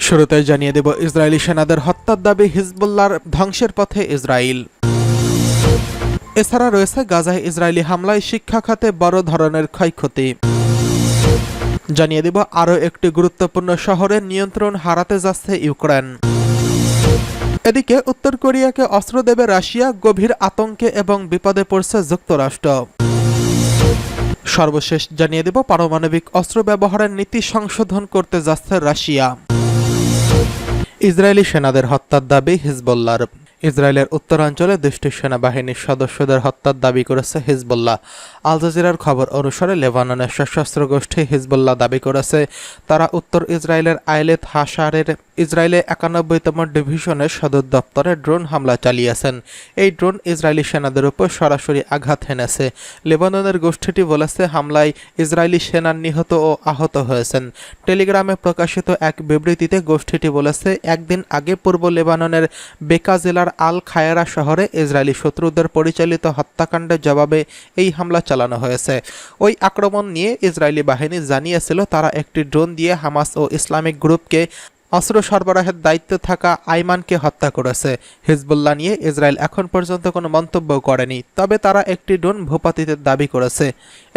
শুরুতে জানিয়ে দেব ইসরায়েলি সেনাদের হত্যার দাবি, হিজবুল্লাহর ধ্বংসের পথে ইসরায়েল। এছাড়া রয়েছে গাজায় ইসরায়েলি হামলায় শিক্ষা খাতে বড় ধরনের ক্ষয়ক্ষতি। জানিয়ে দেব আরও একটি গুরুত্বপূর্ণ শহরের নিয়ন্ত্রণ হারাতে যাচ্ছে ইউক্রেন। এদিকে উত্তর কোরিয়াকে অস্ত্র দেবে রাশিয়া, গভীর আতঙ্কে এবং বিপদে পড়ছে যুক্তরাষ্ট্র। সর্বশেষ জানিয়ে দেব পারমাণবিক অস্ত্র ব্যবহারের নীতি সংশোধন করতে যাচ্ছে রাশিয়া। ইসরায়েলি সেনাদের হত্যার দাবি হিজবুল্লাহর। ইসরায়েলের উত্তরাঞ্চলে দেশটির সেনাবাহিনীর সদস্যদের হত্যার দাবি করেছে হিজবুল্লাহ। আল জাজিরার খবর অনুসারে লেবাননের সশস্ত্র গোষ্ঠী হিজবুল্লাহ দাবি করেছে তারা উত্তর ইসরায়েলের আইলেত হাসারের ইসরায়েলে 91তম ডিভিশনের সদর দপ্তরে ড্রোন হামলা চালিয়েছেন। এই ড্রোন ইসরায়েলি সেনাদের উপর সরাসরি আঘাত হেনেছে। লেবাননের গোষ্ঠীটি বলেছে হামলায় ইসরায়েলি সেনা নিহত ও আহত হয়েছেন। টেলিগ্রামে প্রকাশিত এক বিবৃতিতে গোষ্ঠীটি বলেছে একদিন আগে পূর্ব লেবাননের বেকা জেলার আল খায়রা শহরে ইসরায়েলি শত্রুদের পরিচালিত হত্যাকাণ্ডের জবাবে এই হামলা চালানো হয়েছে। ওই আক্রমণ নিয়ে ইসরায়েলি বাহিনী জানিয়েছিল তারা একটি ড্রোন দিয়ে হামাস ও ইসলামিক গ্রুপকে অস্ত্র সরবরাহের দায়িত্বে থাকা আইমানকে হত্যা করেছে। হিজবুল্লাহ নিয়ে ইসরায়েল এখন পর্যন্ত কোনো মন্তব্য করেনি, তবে তারা একটি ড্রোন ভূপাতিতের দাবি করেছে।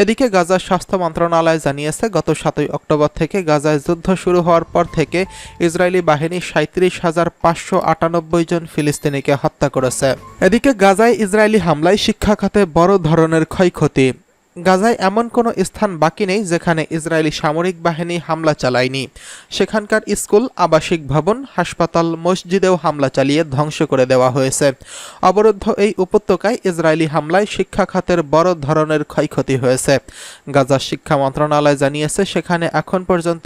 এদিকে গাজার স্বাস্থ্য মন্ত্রণালয় জানিয়েছে গত 7 অক্টোবর থেকে গাজায় যুদ্ধ শুরু হওয়ার পর থেকে ইসরায়েলি বাহিনী 37,598 জন ফিলিস্তিনিকে হত্যা করেছে। এদিকে গাজায় ইসরায়েলি হামলায় শিক্ষা খাতে বড় ধরনের ক্ষয়ক্ষতি। গাজায় এমন কোনো স্থান বাকি নেই যেখানে ইসরায়েলি সামরিক বাহিনী হামলা চালায়নি। সেখানকার স্কুল, আবাসিক ভবন, হাসপাতাল, মসজিদেও হামলা চালিয়ে ধ্বংস করে দেওয়া হয়েছে। অবরুদ্ধ এই উপত্যকায় ইসরায়েলি হামলায় শিক্ষা খাতের বড় ধরনের ক্ষয়ক্ষতি হয়েছে। গাজার শিক্ষা মন্ত্রণালয় জানিয়েছে সেখানে এখন পর্যন্ত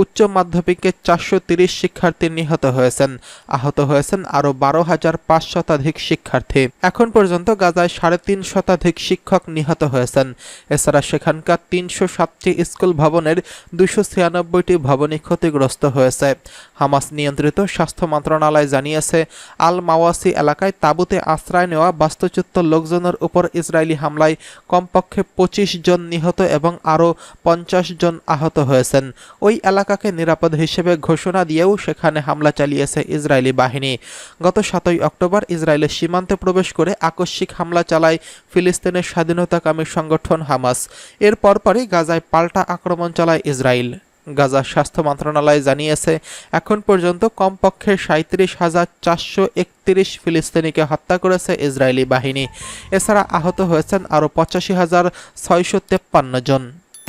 উচ্চ মাধ্যমিকে 430 শিক্ষার্থী নিহত হয়েছেন। আহত হয়েছেন আরও 12,500 শতাধিক শিক্ষার্থী। এখন পর্যন্ত গাজায় 3.5 শতাধিক শিক্ষক নিহত হয়েছেন। এছাড়া সেখানকার 307টি স্কুল ভবনের 296টি ভবনই ক্ষতিগ্রস্ত হয়েছে। হামাস নিয়ন্ত্রিত স্বাস্থ্য মন্ত্রণালয় জানিয়েছে আল মাওয়াসি এলাকায় তাঁবুতে আশ্রয় নেওয়া বাস্তুচ্যুত লোকজনের উপর ইসরায়েলি হামলায় কমপক্ষে 25 জন নিহত এবং আরও 50 জন আহত হয়েছেন। ওই এলাকাকে নিরাপদ হিসেবে ঘোষণা দিয়েও সেখানে হামলা চালিয়েছে ইসরায়েলি বাহিনী। গত 7 অক্টোবর ইসরায়েলের সীমান্তে প্রবেশ করে আকস্মিক হামলা চালায় ফিলিস্তিনের স্বাধীনতাকামী সংগঠন হামাস। এর পরপরই গাজায় পাল্টা আক্রমণ চালায় ইসরায়েল। গাজার স্বাস্থ্য মন্ত্রণালয় জানিয়েছে এখন পর্যন্ত কমপক্ষে 37,431 ফিলিস্তিনিকে হত্যা করেছে ইসরায়েলি বাহিনী। এছাড়া আহত হয়েছেন আরও 85,653 জন।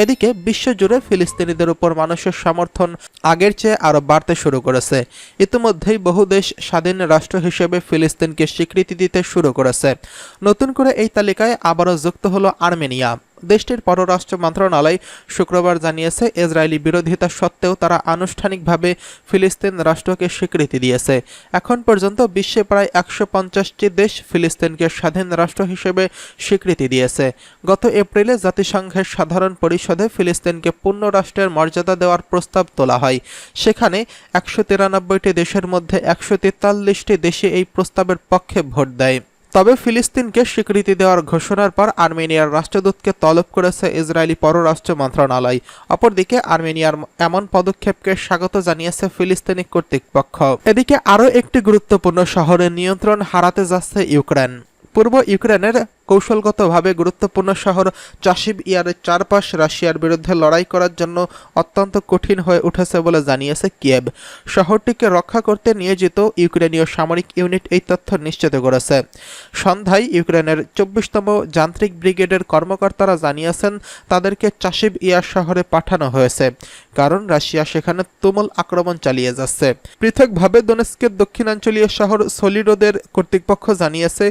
এদিকে বিশ্বজুড়ে ফিলিস্তিনিদের উপর মানুষের সমর্থন আগের চেয়ে আরও বাড়তে শুরু করেছে। ইতিমধ্যেই বহু দেশ স্বাধীন রাষ্ট্র হিসেবে ফিলিস্তিনকে স্বীকৃতি দিতে শুরু করেছে। নতুন করে এই তালিকায় আবারও যুক্ত হলো আর্মেনিয়া। দেশটির পররাষ্ট্র মন্ত্রণালয় শুক্রবার জানিয়েছে ইসরায়েলি বিরোধিতা সত্ত্বেও তারা আনুষ্ঠানিকভাবে ফিলিস্তিন রাষ্ট্রকে স্বীকৃতি দিয়েছে। এখন পর্যন্ত বিশ্বে প্রায় 150টি দেশ ফিলিস্তিনকে স্বাধীন রাষ্ট্র হিসেবে স্বীকৃতি দিয়েছে। গত এপ্রিলে জাতিসংঘের সাধারণ পরিষদে ফিলিস্তিনকে পূর্ণ রাষ্ট্রের মর্যাদা দেওয়ার প্রস্তাব তোলা হয়। সেখানে 193টি দেশের মধ্যে 143টি দেশে এই প্রস্তাবের পক্ষে ভোট দেয়। তবে ফিলিস্তিনকে স্বীকৃতি দেওয়ার ঘোষণার পর আর্মেনিয়ার রাষ্ট্রদূতকে তলব করেছে ইসরায়েলি পররাষ্ট্র মন্ত্রণালয়। অপরদিকে আর্মেনিয়ার এমন পদক্ষেপকে স্বাগত জানিয়েছে ফিলিস্তিনি কর্তৃপক্ষ। এদিকে আরও একটি গুরুত্বপূর্ণ শহরের নিয়ন্ত্রণ হারাতে যাচ্ছে ইউক্রেন। পূর্ব ইউক্রেনের কৌশলগতভাবে গুরুত্বপূর্ণ শহর চাশিব ইয়ারের চারপাশ রাশিয়ার বিরুদ্ধে লড়াই করার জন্য অত্যন্ত কঠিন হয়ে উঠেছে বলে জানিয়েছে কিয়েভ। শহরটিকে রক্ষা করতে নিয়োজিত ইউক্রেনীয় সামরিক ইউনিট এই তথ্য নিশ্চিত করেছে। সন্ধ্যায় ইউক্রেনের 24তম যান্ত্রিক ব্রিগেডের কর্মকর্তারা জানিয়েছেন তাদেরকে চাশিব ইয়ার শহরে পাঠানো হয়েছে, কারণ রাশিয়া সেখানে তুমুল আক্রমণ চালিয়ে যাচ্ছে। পৃথকভাবে দোনেস্কের দক্ষিণাঞ্চলীয় শহর সোলিডোদের কর্তৃপক্ষ জানিয়েছে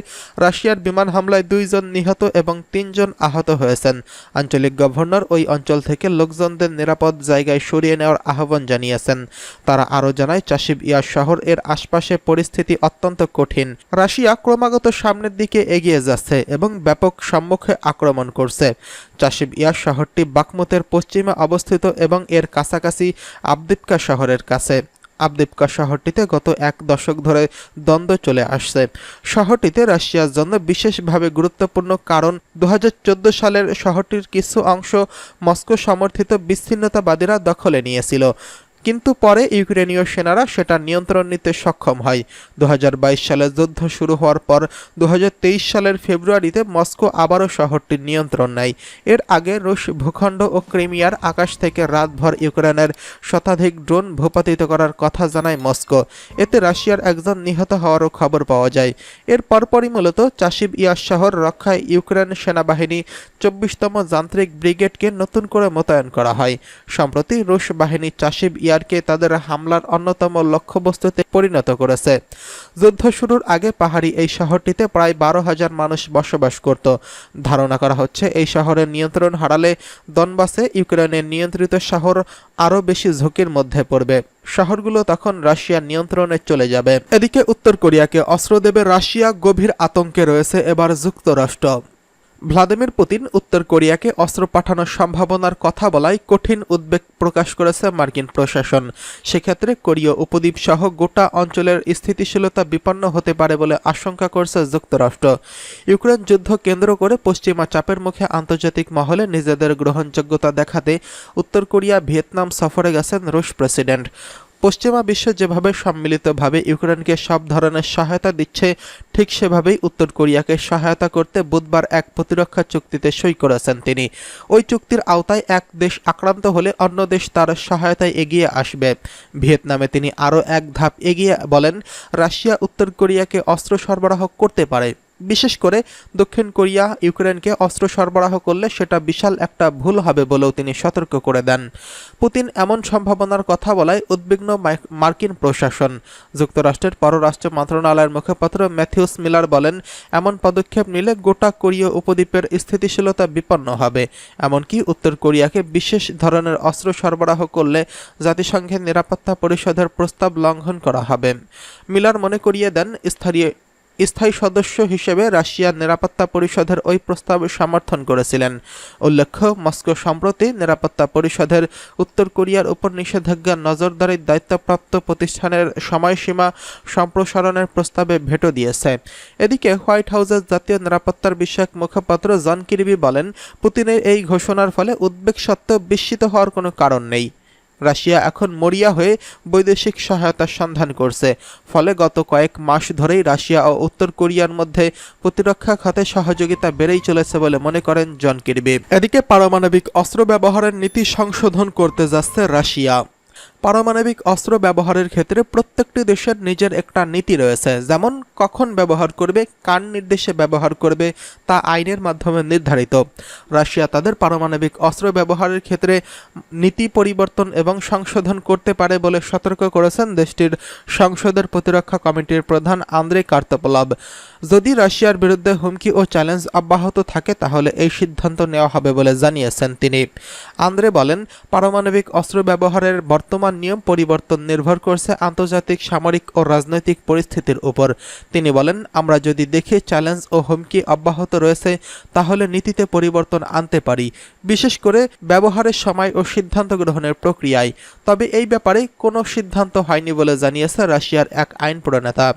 রাশিয়ার বিমান হামলায় 2 জন নিহত এবং 3 জন আহত হয়েছেন। আঞ্চলিক গভর্নর ওই অঞ্চল থেকে লোকজনদের নিরাপদ জায়গায় সরিয়ে নেওয়ার আহ্বান জানিয়েছেন। তারা আরও জানায় চাশিব ইয়ার শহর এর আশপাশে পরিস্থিতি অত্যন্ত কঠিন। রাশিয়া ক্রমাগত সামনের দিকে এগিয়ে যাচ্ছে এবং ব্যাপক সম্মুখে আক্রমণ করছে। চাশিব ইয়ার শহরটি বাকমুতের পশ্চিমে অবস্থিত এবং এর কাছাকাছি আবদিপকা শহরের কাছে। আবদিপকা শহরটিতে গত এক দশক ধরে দ্বন্দ্ব চলে আসছে। শহরটিতে রাশিয়ার জন্য বিশেষভাবে গুরুত্বপূর্ণ কারণ 2014 সালের শহরটির কিছু অংশ মস্কো সমর্থিত বিচ্ছিন্নতাবাদীরা দখলে নিয়েছিল, কিন্তু পরে ইউক্রেনীয় সেনারা সেটা নিয়ন্ত্রণ নিতে সক্ষম হয়। 2022 সালে যুদ্ধ শুরু হওয়ার পর 2023 সালের ফেব্রুয়ারিতে মস্কো আবারও শহরটির নিয়ন্ত্রণ নেয়। এর আগে রুশ ভূখণ্ড ও ক্রিমিয়ার আকাশ থেকে রাতভর ইউক্রেনের শতাধিক ড্রোন ভূপাতিত করার কথা জানায় মস্কো। এতে রাশিয়ার একজন নিহত হওয়ারও খবর পাওয়া যায়। এর পরপরই মূলত চাশিব ইয়ার শহর রক্ষায় ইউক্রেন সেনাবাহিনী 24তম যান্ত্রিক ব্রিগেডকে নতুন করে মোতায়েন করা হয়। সম্প্রতি রুশ বাহিনী চাশিব ইয়ারকে তাদের হামলার অন্যতম লক্ষ্যবস্তুতে পরিণত করেছে। যুদ্ধ শুরুর আগে পাহাড়ি এই শহরটিতে প্রায় 12,000 মানুষ বসবাস করত। ধারণা করা হচ্ছে এই শহরের নিয়ন্ত্রণ হারালে দনবাসে ইউক্রেনের নিয়ন্ত্রিত শহর আরও বেশি ঝুঁকির মধ্যে পড়বে। শহরগুলো তখন রাশিয়ার নিয়ন্ত্রণে চলে যাবে। এদিকে উত্তর কোরিয়াকে অস্ত্র দেবে রাশিয়া, গভীর আতঙ্কে রয়েছে এবার যুক্তরাষ্ট্র। ভ্লাদিমির পুতিন উত্তর কোরিয়াকে অস্ত্র পাঠানোর সম্ভাবনার কথা বলায় কঠিন উদ্বেগ প্রকাশ করেছে মার্কিন প্রশাসন। সেক্ষেত্রে কোরীয় উপদ্বীপ সহ গোটা অঞ্চলের স্থিতিশীলতা বিপন্ন হতে পারে বলে আশঙ্কা করছে যুক্তরাষ্ট্র। ইউক্রেন যুদ্ধ কেন্দ্র করে পশ্চিমা চাপের মুখে আন্তর্জাতিক মহলে নিজেদের গ্রহণযোগ্যতা দেখাতে উত্তর কোরিয়া ভিয়েতনাম সফরে গেছেন রুশ প্রেসিডেন্ট। পশ্চিমা বিশ্ব যেভাবে সম্মিলিতভাবে ইউক্রেনকে সব ধরনের সহায়তা দিচ্ছে, ঠিক সেভাবেই উত্তর কোরিয়াকে সহায়তা করতে বুধবার এক প্রতিরক্ষা চুক্তিতে সই করেছেন তিনি। ওই চুক্তির আওতায় এক দেশ আক্রান্ত হলে অন্য দেশ তার সহায়তায় এগিয়ে আসবে। ভিয়েতনামে তিনি আরও এক ধাপ এগিয়ে বলেন, রাশিয়া উত্তর কোরিয়াকে অস্ত্র সরবরাহ করতে পারে। বিশেষ করে দক্ষিণ কোরিয়া ইউক্রেনকে অস্ত্র সরবরাহ করলে সেটা বিশাল একটা ভুল হবে বলেও তিনি সতর্ক করে দেন। পুতিন এমন সম্ভাবনার কথা বলায় উদ্বিগ্ন মার্কিন প্রশাসন। যুক্তরাষ্ট্রের পররাষ্ট্র মন্ত্রণালয়ের মুখপাত্র ম্যাথিউস মিলার বলেন, এমন পদক্ষেপ নিলে গোটা কোরীয় উপদ্বীপের স্থিতিশীলতা বিপন্ন হবে। এমনকি উত্তর কোরিয়াকে বিশেষ ধরনের অস্ত্র সরবরাহ করলে জাতিসংঘের নিরাপত্তা পরিষদের প্রস্তাব লঙ্ঘন করা হবে। মিলার মনে করিয়ে দেন, স্থায়ী সদস্য হিসেবে রাশিয়ার নিরাপত্তা পরিষদের ওই প্রস্তাব সমর্থন করেছিলেন। উল্লেখ্য, মস্কো সম্প্রতি নিরাপত্তা পরিষদের উত্তর কোরিয়ার উপর নিষেধাজ্ঞা নজরদারির দায়িত্বপ্রাপ্ত প্রতিষ্ঠানের সময়সীমা সম্প্রসারণের প্রস্তাবে ভেটো দিয়েছে। এদিকে হোয়াইট হাউসের জাতীয় নিরাপত্তার বিষয়ক মুখপাত্র জন কির্বি বলেন, পুতিনের এই ঘোষণার ফলে উদ্বেগ সত্ত্বেও বিস্মিত হওয়ার কোনো কারণ নেই। রাশিয়া এখন মরিয়া হয়ে বৈদেশিক সহায়তার সন্ধান করছে। ফলে গত কয়েক মাস ধরেই রাশিয়া ও উত্তর কোরিয়ার মধ্যে প্রতিরক্ষা খাতে সহযোগিতা বেড়েই চলেছে বলে মনে করেন জন কির্বি। এদিকে পারমাণবিক অস্ত্র ব্যবহারের নীতি সংশোধন করতে যাচ্ছে রাশিয়া। পারমাণবিক অস্ত্র ব্যবহারের ক্ষেত্রে প্রত্যেকটি দেশের নিজের একটা নীতি রয়েছে। যেমন কখন ব্যবহার করবে, কার নির্দেশে ব্যবহার করবে, তা আইনের মাধ্যমে নির্ধারিত। রাশিয়া তাদের পারমাণবিক অস্ত্র ব্যবহারের ক্ষেত্রে নীতি পরিবর্তন এবং সংশোধন করতে পারে বলে সতর্ক করেছেন দেশটির সংসদের প্রতিরক্ষা কমিটির প্রধান আন্দ্রে কার্তোপলভ। যদি রাশিয়ার বিরুদ্ধে হুমকি ও চ্যালেঞ্জ অব্যাহত থাকে তাহলে এই সিদ্ধান্ত নেওয়া হবে বলে জানিয়েছেন তিনি। আন্দ্রে বলেন, পারমাণবিক অস্ত্র ব্যবহারের বর্তমান নিয়ম পরিবর্তন নির্ভর করছে আন্তর্জাতিক সামরিক ও রাজনৈতিক পরিস্থিতির উপর। তিনি বলেন, আমরা যদি দেখি চ্যালেঞ্জ ও হুমকি অব্যাহত রয়েছে তাহলে নীতিতে পরিবর্তন আনতে পারি, বিশেষ করে ব্যবহারের সময় ও সিদ্ধান্ত গ্রহণের প্রক্রিয়ায়। তবে এই ব্যাপারে কোনো সিদ্ধান্ত হয়নি বলে জানিয়েছে রাশিয়ার এক আইন প্রণেতা।